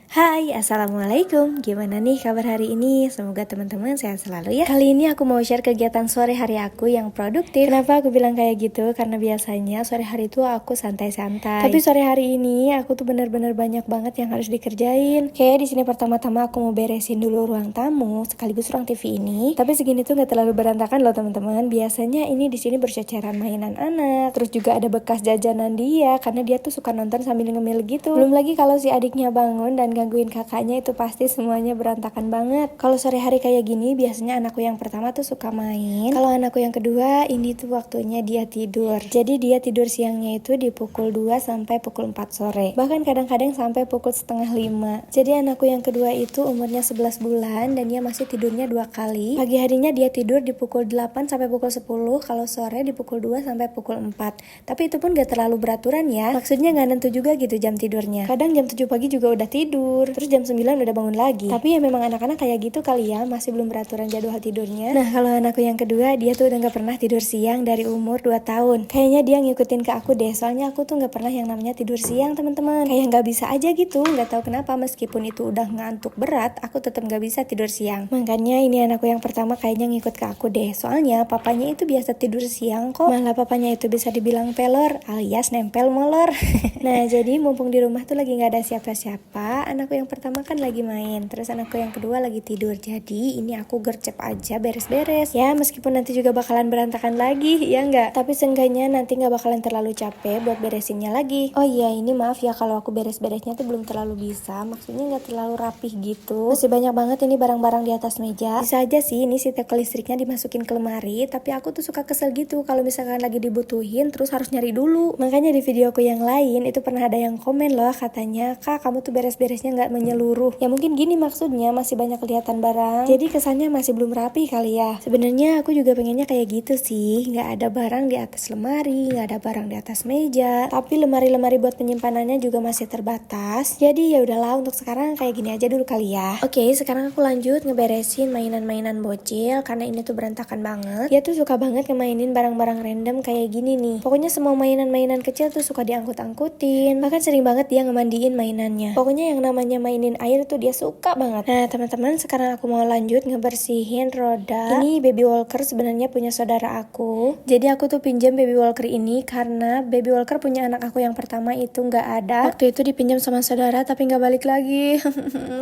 Hai, Assalamualaikum. Gimana nih kabar hari ini? Semoga teman-teman sehat selalu ya. Kali ini aku mau share kegiatan sore hari aku yang produktif. Kenapa aku bilang kayak gitu? Karena biasanya sore hari itu aku santai-santai. Tapi sore hari ini aku tuh bener-bener banyak banget yang harus dikerjain. Kayak di sini pertama-tama aku mau beresin dulu ruang tamu sekaligus ruang TV ini. Tapi segini tuh nggak terlalu berantakan loh teman-teman. Biasanya ini di sini berceceran mainan anak. Terus juga ada bekas jajanan dia karena dia tuh suka nonton sambil ngemil gitu. Belum lagi kalau si adiknya bangun dan gangguin kakaknya itu pasti semuanya berantakan banget. Kalau sore hari kayak gini biasanya anakku yang pertama tuh suka main. Kalau anakku yang kedua ini tuh waktunya dia tidur. Jadi dia tidur siangnya itu di pukul 2 sampai pukul 4 sore. Bahkan kadang-kadang sampai pukul setengah 5. Jadi anakku yang kedua itu umurnya 11 bulan dan dia masih tidurnya 2 kali. Pagi harinya dia tidur di pukul 8 sampai pukul 10. Kalau sore di pukul 2 sampai pukul 4. Tapi itu pun gak terlalu beraturan ya. Maksudnya gak nentu juga gitu jam tidurnya. Kadang jam 7 pagi juga udah tidur. Terus jam 9 udah bangun lagi. Tapi ya memang anak-anak kayak gitu kali ya, masih belum beraturan jadwal tidurnya. Nah kalau anakku yang kedua, dia tuh udah gak pernah tidur siang dari umur 2 tahun. Kayaknya dia ngikutin ke aku deh, soalnya aku tuh gak pernah yang namanya tidur siang teman-teman. Kayak gak bisa aja gitu, gak tahu kenapa meskipun itu udah ngantuk berat, aku tetap gak bisa tidur siang. Makanya ini anakku yang pertama kayaknya ngikut ke aku deh, soalnya papanya itu biasa tidur siang kok. Malah papanya itu bisa dibilang pelor alias nempel molor. Nah jadi mumpung di rumah tuh lagi gak ada siapa-siapa, anakku yang pertama kan lagi main, terus anakku yang kedua lagi tidur. Jadi ini aku gercep aja beres-beres ya, meskipun nanti juga bakalan berantakan lagi ya enggak, tapi seenggaknya nanti nggak bakalan terlalu capek buat beresinnya lagi. Oh iya ini maaf ya kalau aku beres-beresnya tuh belum terlalu bisa, maksudnya nggak terlalu rapih gitu, masih banyak banget ini barang-barang di atas meja. Bisa aja sih ini si teko listriknya dimasukin ke lemari, tapi aku tuh suka kesel gitu kalau misalkan lagi dibutuhin terus harus nyari dulu. Makanya di videoku yang lain itu pernah ada yang komen loh, katanya kak kamu tuh beres-beresnya nggak menyeluruh. Ya mungkin gini maksudnya, masih banyak kelihatan barang, jadi kesannya masih belum rapi kali ya. Sebenarnya aku juga pengennya kayak gitu sih, nggak ada barang di atas lemari, nggak ada barang di atas meja, tapi lemari-lemari buat penyimpanannya juga masih terbatas. Jadi ya udahlah, untuk sekarang kayak gini aja dulu kali ya. Oke, sekarang aku lanjut ngeberesin mainan-mainan bocil karena ini tuh berantakan banget. Dia tuh suka banget ngemainin barang-barang random kayak gini nih. Pokoknya semua mainan-mainan kecil tuh suka diangkut-angkutin, bahkan sering banget dia ngemandiin mainannya. Pokoknya yang namanya mainin air tuh dia suka banget. Nah teman-teman, sekarang aku mau lanjut ngebersihin roda. Ini baby walker sebenarnya punya saudara aku. Jadi aku tuh pinjam baby walker ini karena baby walker punya anak aku yang pertama itu nggak ada. Waktu itu dipinjam sama saudara tapi nggak balik lagi.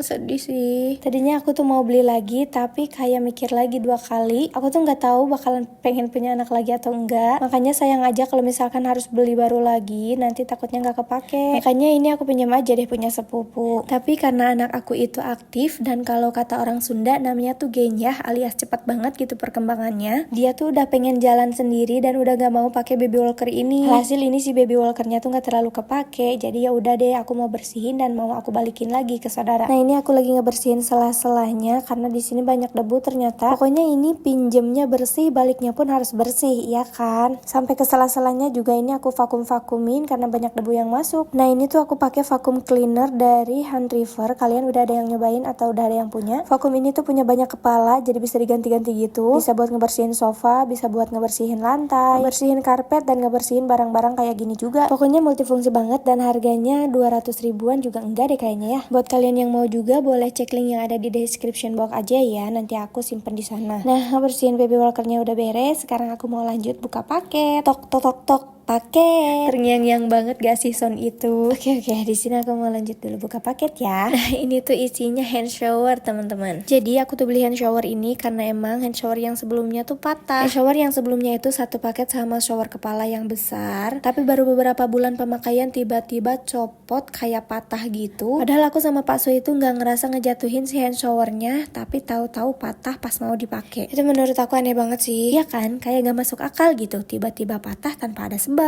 Sedih sih. Tadinya aku tuh mau beli lagi tapi kayak mikir lagi 2 kali. Aku tuh nggak tahu bakalan pengen punya anak lagi atau enggak. Makanya sayang aja kalau misalkan harus beli baru lagi, nanti takutnya nggak kepake. Makanya ini aku pinjam aja deh punya sepupu. Tapi karena anak aku itu aktif dan kalau kata orang Sunda namanya tuh genyah alias cepat banget gitu perkembangannya, dia tuh udah pengen jalan sendiri dan udah gak mau pakai baby walker ini. Hasil ini si baby walkernya tuh gak terlalu kepake, jadi ya udah deh aku mau bersihin dan mau aku balikin lagi ke saudara. Nah ini aku lagi ngebersihin sela-selanya karena di sini banyak debu ternyata. Pokoknya ini pinjemnya bersih, baliknya pun harus bersih ya kan. Sampai ke sela-selanya juga ini aku vakum-vakumin karena banyak debu yang masuk. Nah ini tuh aku pakai vacuum cleaner dari Hand River. Kalian udah ada yang nyobain atau udah ada yang punya? Vacuum ini tuh punya banyak kepala, jadi bisa diganti-ganti gitu. Bisa buat ngebersihin sofa, bisa buat ngebersihin lantai, ngebersihin karpet, dan ngebersihin barang-barang kayak gini juga. Pokoknya multifungsi banget dan harganya 200 ribuan juga enggak deh kayaknya ya. Buat kalian yang mau juga boleh cek link yang ada di description box aja ya, nanti aku simpen di sana. Nah, bersihin baby walkernya udah beres, sekarang aku mau lanjut buka paket. Tok tok tok tok. Paket terngiang-ngiang banget gak sih sound itu? Oke, di sini aku mau lanjut dulu buka paket ya. Nah ini tuh isinya hand shower teman-teman. Jadi aku tuh beli hand shower ini karena emang hand shower yang sebelumnya tuh patah. Hand shower yang sebelumnya itu satu paket sama shower kepala yang besar, tapi baru beberapa bulan pemakaian tiba-tiba copot kayak patah gitu. Padahal aku sama Pak Su itu nggak ngerasa ngejatuhin si hand showernya, tapi tahu-tahu patah pas mau dipakai. Itu menurut aku aneh banget sih, ya kan? Kayak nggak masuk akal gitu, tiba-tiba patah tanpa ada sebab.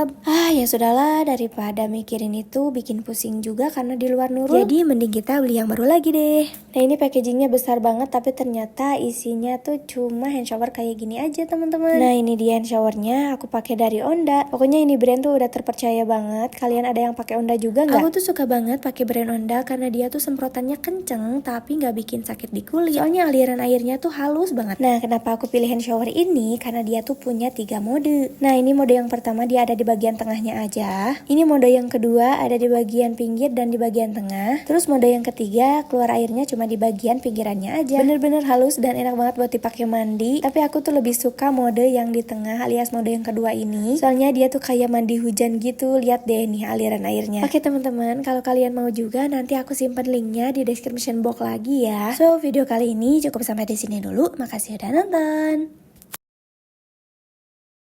Ya sudahlah, daripada mikirin itu bikin pusing juga karena di luar nurul. Jadi mending kita beli yang baru lagi deh. Nah ini packagingnya besar banget, tapi ternyata isinya tuh cuma hand shower kayak gini aja teman-teman. Nah ini dia hand showernya, aku pakai dari Onda. Pokoknya ini brand tuh udah terpercaya banget. Kalian ada yang pakai Onda juga nggak? Aku tuh suka banget pakai brand Onda karena dia tuh semprotannya kenceng tapi nggak bikin sakit di kulit. Soalnya aliran airnya tuh halus banget. Nah kenapa aku pilih hand shower ini? Karena dia tuh punya 3 mode. Nah ini mode yang pertama dia ada di bagian tengahnya aja. Ini mode yang kedua ada di bagian pinggir dan di bagian tengah. Terus mode yang ketiga keluar airnya cuma di bagian pinggirannya aja. Bener-bener halus dan enak banget buat dipakai mandi. Tapi aku tuh lebih suka mode yang di tengah alias mode yang kedua ini. Soalnya dia tuh kayak mandi hujan gitu. Lihat deh nih aliran airnya. Oke teman-teman, kalau kalian mau juga nanti aku simpen linknya di description box lagi ya. So video kali ini cukup sampai di sini dulu. Makasih udah nonton.